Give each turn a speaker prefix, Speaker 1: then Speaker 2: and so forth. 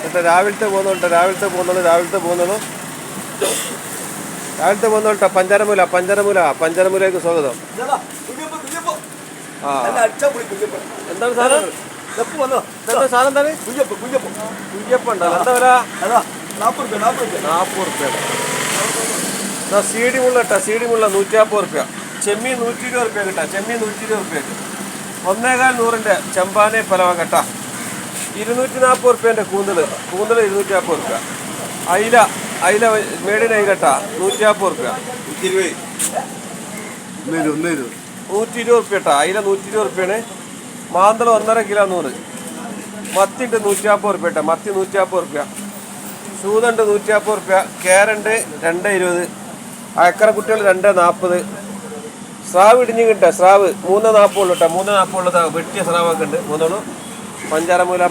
Speaker 1: എന്നിട്ട് രാവിലത്തെ പോകുന്നുണ്ട് രാവിലത്തെ പോകുന്നുള്ളൂ പഞ്ചാരമൂലയ്ക്ക് സ്വാഗതം. ആ എന്താണ് സാധനം? സാധനം എന്താണ്? കുയ്യപ്പം ഉണ്ടല്ലോ. എന്താ വില? 40 റുപ്യ. സീഡി മുള്ള 150 റുപ്യ. ചെമ്മീൻ 120 റുപ്യ കിട്ടാം. ചെമ്മീൻ 120 റുപ്യക്ക് 1,400 ചെമ്പാനെ പലവ കേട്ടാ. 240 റുപ്യൻ്റെ കൂന്തൽ 240 റുപ്യ. അയില മേടിന് കേട്ടാ 150 റുപ്യ. 120 റുപ്യ കേട്ടാ. അയില 120 റുപ്യാണ്. മാന്തൾ 1.5 കിലോ 100. മത്തിണ്ട് 150 റുപ്യ കേട്ടാ. മത്തി 150 റുപ്യ. സൂതുണ്ട് 150 റുപ്യ. കേരണ്ട് 2,20. അയക്കറ കുട്ടികൾ 2,40. സ്രാവ് ഇടിഞ്ഞ് കിട്ടുക. സ്രാവ് 3,40 ഉള്ളൂ കേട്ടോ. 3,40 ഉള്ളത് വെട്ടിയ സ്രാവൊക്കെ ഉണ്ട്. മൂന്നോളൂ പഞ്ചാരമൂല.